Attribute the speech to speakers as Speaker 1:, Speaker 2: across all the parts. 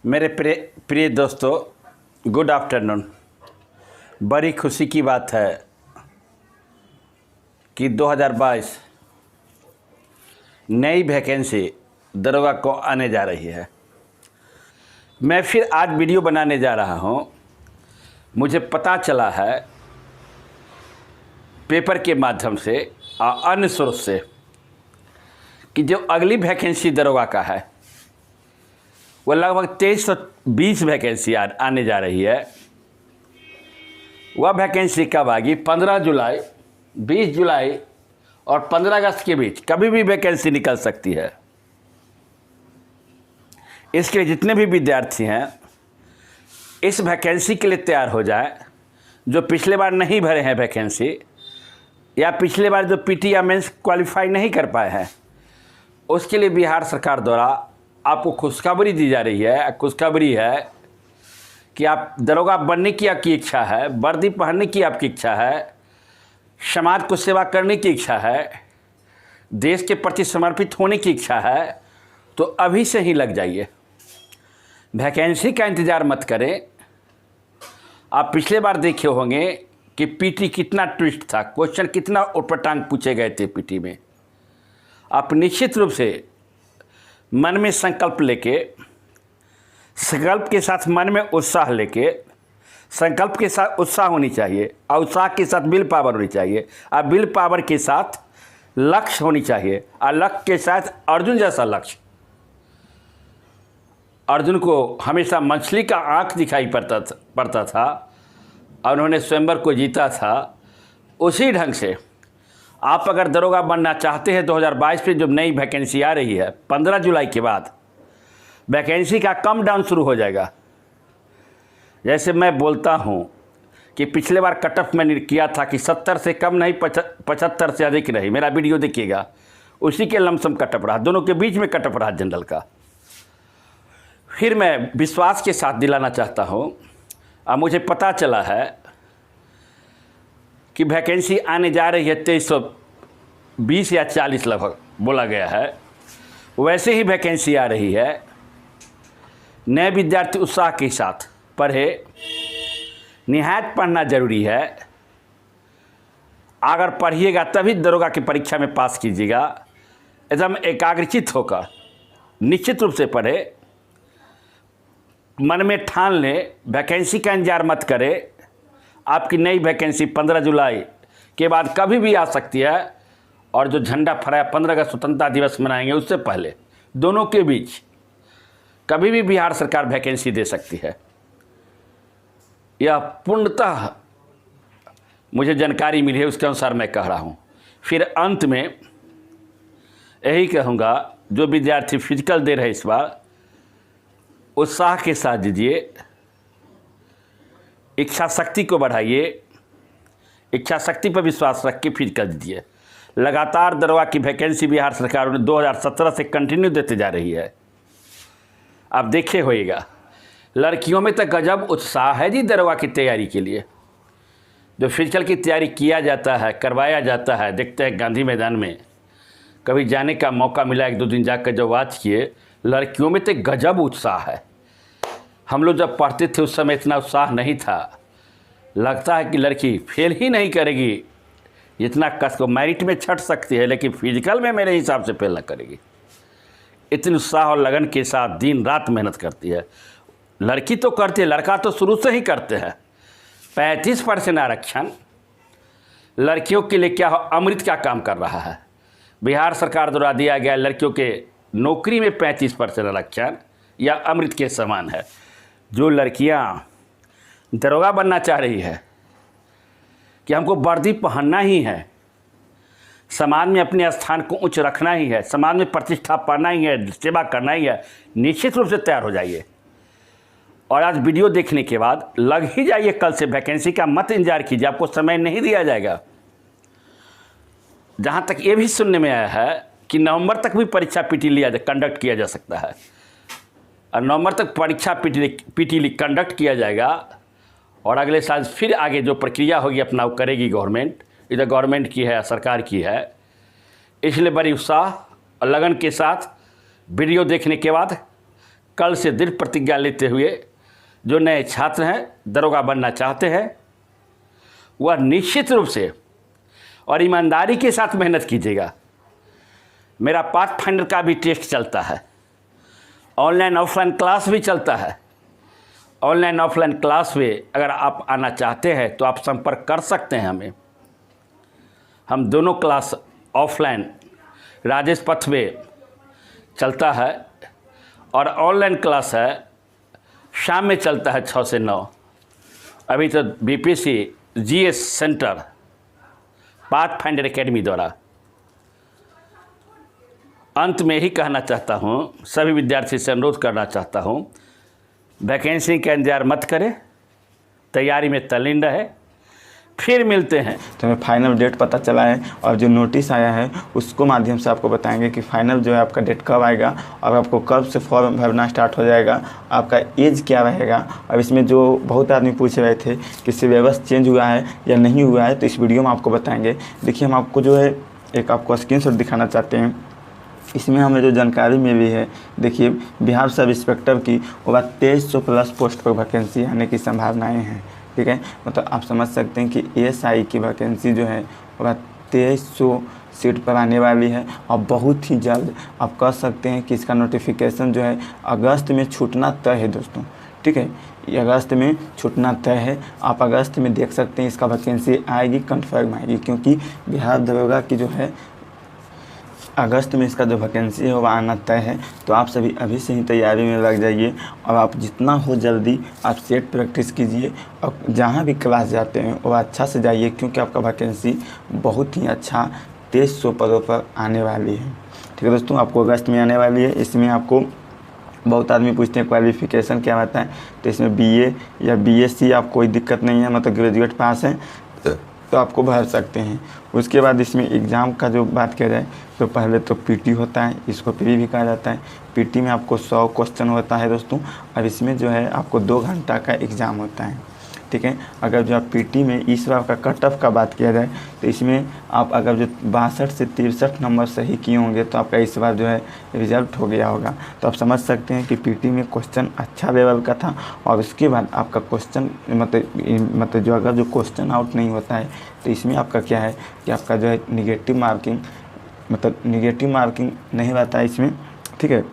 Speaker 1: मेरे प्रिय दोस्तों, गुड आफ्टरनून। बड़ी खुशी की बात है कि 2022 नई वैकेंसी दरोगा को आने जा रही है। मैं फिर आज वीडियो बनाने जा रहा हूं। मुझे पता चला है पेपर के माध्यम से और अन्य स्रोत से कि जो अगली वैकेंसी दरोगा का है वो लगभग 2320 वैकेंसी आने जा रही है। वह वैकेंसी कब आएगी? 15 जुलाई, 20 जुलाई और 15 अगस्त के बीच कभी भी वैकेंसी निकल सकती है। इसके जितने भी विद्यार्थी हैं इस वैकेंसी के लिए तैयार हो जाए। जो पिछले बार नहीं भरे हैं वैकेंसी या पिछले बार जो पीटी या मेंस क्वालिफाई नहीं कर पाए हैं, उसके लिए बिहार सरकार द्वारा आपको खुशखबरी दी जा रही है। खुशखबरी है कि आप दरोगा बनने की आपकी इच्छा है, वर्दी पहनने की आपकी इच्छा है, समाज को सेवा करने की इच्छा है, देश के प्रति समर्पित होने की इच्छा है, तो अभी से ही लग जाइए। वैकेंसी का इंतज़ार मत करें। आप पिछले बार देखे होंगे कि पीटी कितना ट्विस्ट था, क्वेश्चन कितना उटपटांग पूछे गए थे पीटी में। आप निश्चित रूप से मन में संकल्प लेके, संकल्प के साथ मन में उत्साह लेके, संकल्प के साथ उत्साह होनी चाहिए और उत्साह के साथ विल पावर होनी चाहिए और विल पावर के साथ लक्ष्य होनी चाहिए और लक्ष्य के साथ अर्जुन जैसा लक्ष्य। अर्जुन को हमेशा मछली का आँख दिखाई पड़ता था और उन्होंने स्वयंवर को जीता था। उसी ढंग से आप अगर दरोगा बनना चाहते हैं 2022 में जब नई वैकेंसी आ रही है, 15 जुलाई के बाद वैकेंसी का कम डाउन शुरू हो जाएगा। जैसे मैं बोलता हूं कि पिछले बार कट ऑफ मैंने किया था कि 70 से कम नहीं, 75 से अधिक नहीं। मेरा वीडियो देखिएगा, उसी के लमसम कट ऑफ रहा, दोनों के बीच में कट ऑफ रहा जनरल का। फिर मैं विश्वास के साथ दिलाना चाहता हूं, अब मुझे पता चला है कि वैकेंसी आने जा रही है 2320 या 40 लगभग बोला गया है। वैसे ही वैकेंसी आ रही है। नए विद्यार्थी उत्साह के साथ पढ़े, निहायत पढ़ना जरूरी है। अगर पढ़िएगा तभी दरोगा की परीक्षा में पास कीजिएगा। एकदम एकाग्रचित होकर निश्चित रूप से पढ़े, मन में ठान लें, वैकेंसी का इंतजार मत करें। आपकी नई वैकेंसी 15 जुलाई के बाद कभी भी आ सकती है और जो झंडा फहराया 15 अगस्त स्वतंत्रता दिवस मनाएंगे उससे पहले, दोनों के बीच कभी भी बिहार सरकार वैकेंसी दे सकती है। यह पूर्णतः मुझे जानकारी मिली है, उसके अनुसार मैं कह रहा हूँ। फिर अंत में यही कहूँगा, जो विद्यार्थी फिजिकल दे रहे इस बार उत्साह के साथ दीजिए, इच्छा शक्ति को बढ़ाइए, इच्छा शक्ति पर विश्वास रख के फिजिकल दीजिए। लगातार दरोगा की वैकेंसी बिहार सरकार ने 2017 से कंटिन्यू देते जा रही है। आप देखे होइएगा, लड़कियों में तो गजब उत्साह है जी दरोगा की तैयारी के लिए। जो फिजिकल की तैयारी किया जाता है, करवाया जाता है, देखते हैं गांधी मैदान में, कभी जाने का मौका मिला, 1-2 दिन जाकर जब वॉच किए, लड़कियों में तो गजब उत्साह है। हम लोग जब पढ़ते थे उस समय इतना उत्साह नहीं था। लगता है कि लड़की फेल ही नहीं करेगी, इतना कस को मेरिट में छट सकती है, लेकिन फिजिकल में मेरे हिसाब से फेल ना करेगी। इतनी उत्साह और लगन के साथ दिन रात मेहनत करती है। लड़की तो करती है, लड़का तो शुरू से ही करते हैं। 35% आरक्षण लड़कियों के लिए क्या अमृत का काम कर रहा है। बिहार सरकार द्वारा दिया गया लड़कियों के नौकरी में 35% आरक्षण या अमृत के समान है। जो लड़कियां दरोगा बनना चाह रही है कि हमको वर्दी पहनना ही है, समाज में अपने स्थान को उच्च रखना ही है, समाज में प्रतिष्ठा पाना ही है, सेवा करना ही है, निश्चित रूप से तैयार हो जाइए। और आज वीडियो देखने के बाद लग ही जाइए कल से वैकेंसी का। मत इंतजार कीजिए, आपको समय नहीं दिया जाएगा। जहाँ तक ये भी सुनने में आया है कि नवंबर तक भी परीक्षा कंडक्ट किया जा सकता है और नवंबर तक परीक्षा पीटी कंडक्ट किया जाएगा और अगले साल फिर आगे जो प्रक्रिया होगी अपना वो करेगी गवर्नमेंट। इधर गवर्नमेंट की है, सरकार की है। इसलिए बड़ी उत्साह और लगन के साथ वीडियो देखने के बाद कल से दृढ़ प्रतिज्ञा लेते हुए जो नए छात्र हैं, दरोगा बनना चाहते हैं, वह निश्चित रूप से और ईमानदारी के साथ मेहनत कीजिएगा। मेरा पाथफाइंडर का भी टेस्ट चलता है, ऑनलाइन ऑफलाइन क्लास भी चलता है। ऑनलाइन ऑफलाइन क्लास में अगर आप आना चाहते हैं तो आप संपर्क कर सकते हैं हमें। हम दोनों क्लास ऑफलाइन राजेश पथ में चलता है और ऑनलाइन क्लास है शाम में चलता है 6 से 9। अभी तो BPC GS centre pathfinder academy द्वारा। अंत में ही कहना चाहता हूँ, सभी विद्यार्थी से अनुरोध करना चाहता हूँ, वैकेंसी का इंतजार मत करें, तैयारी में तल्लीन रहे। फिर मिलते हैं।
Speaker 2: तो हमें फाइनल डेट पता चला है और जो नोटिस आया है उसको माध्यम से आपको बताएंगे कि फाइनल जो है आपका डेट कब आएगा और आपको कब से फॉर्म भरना स्टार्ट हो जाएगा, आपका एज क्या रहेगा। अब इसमें जो बहुत आदमी पूछ रहे थे कि सिलेबस चेंज हुआ है या नहीं हुआ है, तो इस वीडियो में आपको बताएंगे। देखिए, हम आपको जो है एक आपको स्क्रीनशॉट दिखाना चाहते हैं। इसमें हमें जो जानकारी मिली है, देखिए, बिहार सब इंस्पेक्टर की वो 2300 प्लस पोस्ट पर वैकेंसी आने की संभावनाएं हैं। ठीक है, मतलब आप समझ सकते हैं कि एएसआई की वैकेंसी जो है वह 2300 सीट पर आने वाली है और बहुत ही जल्द आप कह सकते हैं कि इसका नोटिफिकेशन जो है अगस्त में छूटना तय है दोस्तों। ठीक है, ये अगस्त में छूटना तय है। आप अगस्त में देख सकते हैं इसका वैकेंसी आएगी, कन्फर्म आएगी, क्योंकि बिहार दरोगा की जो है अगस्त में इसका जो वैकेंसी है वह आना तय है। तो आप सभी अभी से ही तैयारी में लग जाइए और आप जितना हो जल्दी आप सेट प्रैक्टिस कीजिए और जहाँ भी क्लास जाते हैं वो अच्छा से जाइए, क्योंकि आपका वैकेंसी बहुत ही अच्छा 2300 पदों पर आने वाली है। ठीक है दोस्तों, आपको अगस्त में आने वाली है। इसमें आपको बहुत आदमी पूछते हैं क्वालिफ़िकेशन क्या होता है, तो इसमें बीए या बीएससी आप कोई दिक्कत नहीं है, मतलब ग्रेजुएट पास है तो आपको भर सकते हैं। उसके बाद इसमें एग्ज़ाम का जो बात किया जाए तो पहले तो पीटी होता है, इसको प्री भी कहा जाता है। पीटी में आपको 100 क्वेश्चन होता है दोस्तों, और इसमें जो है आपको 2 घंटा का एग्ज़ाम होता है। ठीक है, अगर जो आप पीटी में इस बार का कट ऑफ का बात किया जाए तो इसमें आप अगर जो 62 से 63 नंबर सही किए होंगे तो आपका इस बार जो है रिजल्ट हो गया होगा। तो आप समझ सकते हैं कि पीटी में क्वेश्चन अच्छा लेवल का था। और उसके बाद आपका क्वेश्चन मतलब जो अगर जो क्वेश्चन आउट नहीं होता है तो इसमें आपका क्या है कि आपका जो है निगेटिव मार्किंग नहीं रहता है इसमें। ठीक है,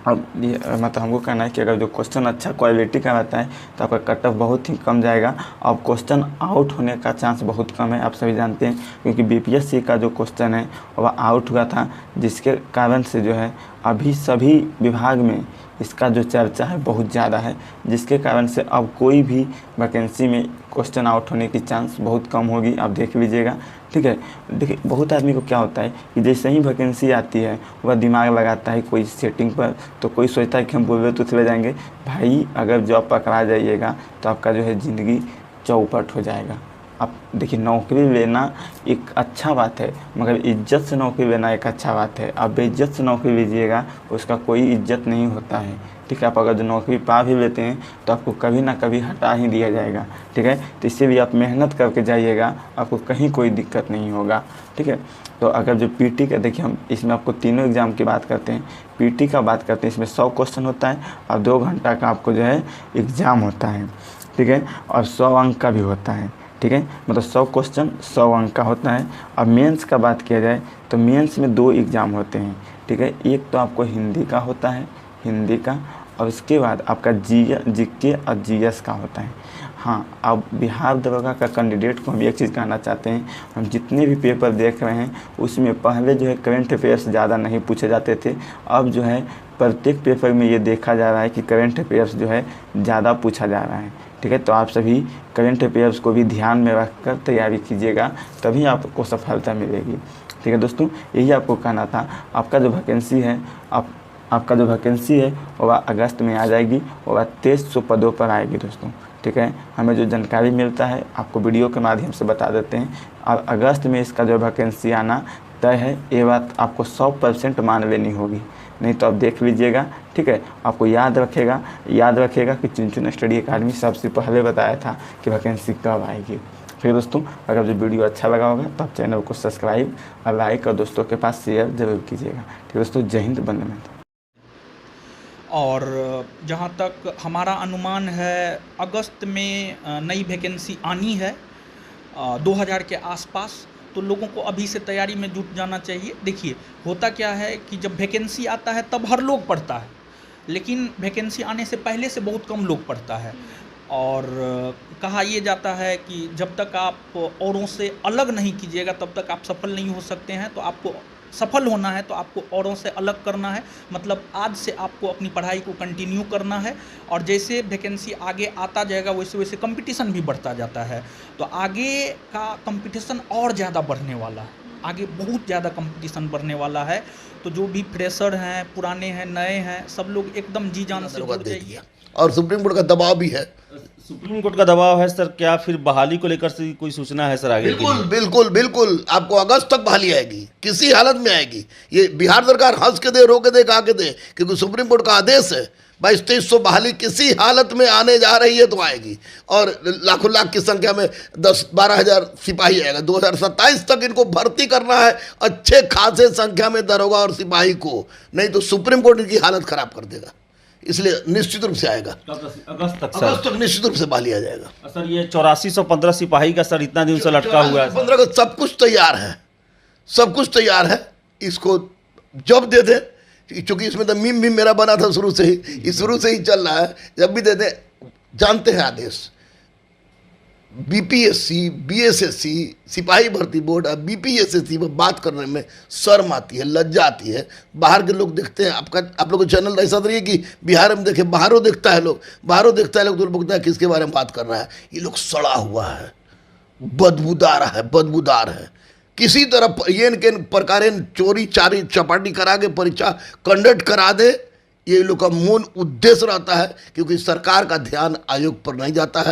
Speaker 2: अब ये मतलब हमको कहना है कि अगर जो क्वेश्चन अच्छा क्वालिटी का रहता है तो आपका कट ऑफ बहुत ही कम जाएगा। अब क्वेश्चन आउट होने का चांस बहुत कम है, आप सभी जानते हैं, क्योंकि बीपीएससी का जो क्वेश्चन है वह आउट हुआ था, जिसके कारण से जो है अभी सभी विभाग में इसका जो चर्चा है बहुत ज़्यादा है, जिसके कारण से अब कोई भी वैकेंसी में क्वेश्चन आउट होने की चांस बहुत कम होगी। आप देख लीजिएगा। ठीक है, देखिए, बहुत आदमी को क्या होता है कि जैसे ही वैकेंसी आती है वह दिमाग लगाता है कोई सेटिंग पर, तो कोई सोचता है कि हम बोल तो चले जाएंगे। भाई, अगर जॉब पकड़ा जाइएगा तो आपका जो है ज़िंदगी चौपट हो जाएगा। आप देखिए, नौकरी लेना एक अच्छा बात है, मगर इज्जत से नौकरी लेना एक अच्छा बात है। आप बेइज्जत से नौकरी लीजिएगा उसका कोई इज्जत नहीं होता है। ठीक है, आप अगर जो नौकरी पा भी लेते हैं तो आपको कभी ना कभी हटा ही दिया जाएगा। ठीक है, तो इससे भी आप मेहनत करके जाइएगा, आपको कहीं कोई दिक्कत नहीं होगा। ठीक है, तो अगर जो पीटी का देखिए, हम इसमें आपको तीनों एग्ज़ाम की बात करते हैं। पीटी का बात करते हैं, इसमें 100 क्वेश्चन होता है और 2 घंटा का आपको जो है एग्ज़ाम होता है। ठीक है, और 100 अंक का भी होता है। ठीक है, मतलब 100 क्वेश्चन 100 अंक का होता है। अब मेंस का बात किया जाए तो मेंस में 2 एग्ज़ाम होते हैं। ठीक है, एक तो आपको हिंदी का होता है, हिंदी का, और उसके बाद आपका जीके और जीएस का होता है। हाँ, अब बिहार दरोगा का कैंडिडेट को हम एक चीज़ कहना चाहते हैं, हम जितने भी पेपर देख रहे हैं उसमें पहले जो है करंट अफेयर्स ज़्यादा नहीं पूछे जाते थे। अब जो है प्रत्येक पेपर में ये देखा जा रहा है कि करंट अफेयर्स जो है ज़्यादा पूछा जा रहा है। ठीक है, तो आप सभी करंट अफेयर्स को भी ध्यान में रखकर तैयारी कीजिएगा, तभी आपको सफलता मिलेगी। ठीक है दोस्तों, यही आपको कहना था। आपका जो वैकेंसी है आपका जो वैकेंसी है वह अगस्त में आ जाएगी, वह 2300 पदों पर आएगी दोस्तों। ठीक है, हमें जो जानकारी मिलता है आपको वीडियो के माध्यम से बता देते हैं। और अगस्त में इसका जो वैकेंसी आना तय है, ये बात आपको 100% मान लेनी होगी, नहीं तो आप देख लीजिएगा। ठीक है, आपको याद रखेगा कि चुन स्टडी अकादमी सबसे पहले बताया था कि वैकेंसी कब आएगी। फिर दोस्तों, अगर जो वीडियो अच्छा लगा होगा तो आप चैनल को सब्सक्राइब और लाइक और दोस्तों के पास शेयर जरूर कीजिएगा। ठीक है दोस्तों, जय हिंद, वंदे मातरम।
Speaker 3: और जहाँ तक हमारा अनुमान है अगस्त में नई वैकेंसी आनी है 2000 के आसपास। तो लोगों को अभी से तैयारी में जुट जाना चाहिए। देखिए होता क्या है कि जब वैकेंसी आता है तब हर लोग पढ़ता है, लेकिन वैकेंसी आने से पहले से बहुत कम लोग पढ़ता है। और कहा यह जाता है कि जब तक आप औरों से अलग नहीं कीजिएगा तब तक आप सफल नहीं हो सकते हैं। तो आपको सफल होना है तो आपको औरों से अलग करना है, मतलब आज से आपको अपनी पढ़ाई को कंटिन्यू करना है। और जैसे वैकेंसी आगे आता जाएगा वैसे वैसे कंपटीशन भी बढ़ता जाता है। तो आगे का कंपटीशन और ज़्यादा बढ़ने वाला है, आगे बहुत ज़्यादा कंपटीशन बढ़ने वाला है। तो जो भी फ्रेशर हैं, पुराने हैं, नए हैं, सब लोग एकदम जी जान से जुड़ जाइए।
Speaker 4: और सुप्रीम कोर्ट का दबाव भी है।
Speaker 5: सुप्रीम कोर्ट का दबाव है सर, क्या फिर बहाली को लेकर से कोई सूचना है सर आगे के
Speaker 4: बिल्कुल
Speaker 5: लिए?
Speaker 4: बिल्कुल बिल्कुल, आपको अगस्त तक बहाली आएगी, किसी हालत में आएगी। ये बिहार सरकार हंस के दे, रो के दे, गा के दे, क्योंकि सुप्रीम कोर्ट का आदेश है 2200-2300 बहाली किसी हालत में आने जा रही है तो आएगी। और लाखों लाख की संख्या में 10-12 हज़ार सिपाही आएगा। 2027 तक इनको भर्ती करना है अच्छे खासे संख्या में दरोगा और सिपाही को, नहीं तो सुप्रीम कोर्ट इनकी हालत खराब कर देगा। इसलिए निश्चित रूप से आएगा,
Speaker 5: अगस्त तक
Speaker 4: अगस्त
Speaker 5: सर।
Speaker 4: तक निश्चित रूप से बहाली आ जाएगा।
Speaker 5: सर ये 8415 सिपाही का सर इतना दिन से लटका हुआ है।
Speaker 4: 15 का सब कुछ तैयार है, सब कुछ तैयार है। इसको जब दे दे, क्योंकि इसमें तो मीम भी मेरा बना था शुरू से ही, ये शुरू से ही चल रहा है। जब भी दे दे, जानते हैं आदेश बीपीएससी, बीएसएससी, सिपाही भर्ती बोर्ड और बीपीएसएससी में बात करने में शर्म आती है, लज्जा आती है। बाहर के लोग देखते हैं, आप लोग को चैनल ऐसा नहीं है कि बिहार में देखे, बाहरों देखता है लोग, बाहरों देखता है लोग, तो बोलता है किसके बारे में बात कर रहा है। ये लोग सड़ा हुआ है, बदबूदार है, बदबूदार है। किसी तरह ये इनके प्रकार चोरी चारी चपाटी करा के परीक्षा कंडक्ट करा दे, ये लोग का मूल उद्देश्य रहता है, क्योंकि सरकार का ध्यान आयोग पर नहीं जाता है।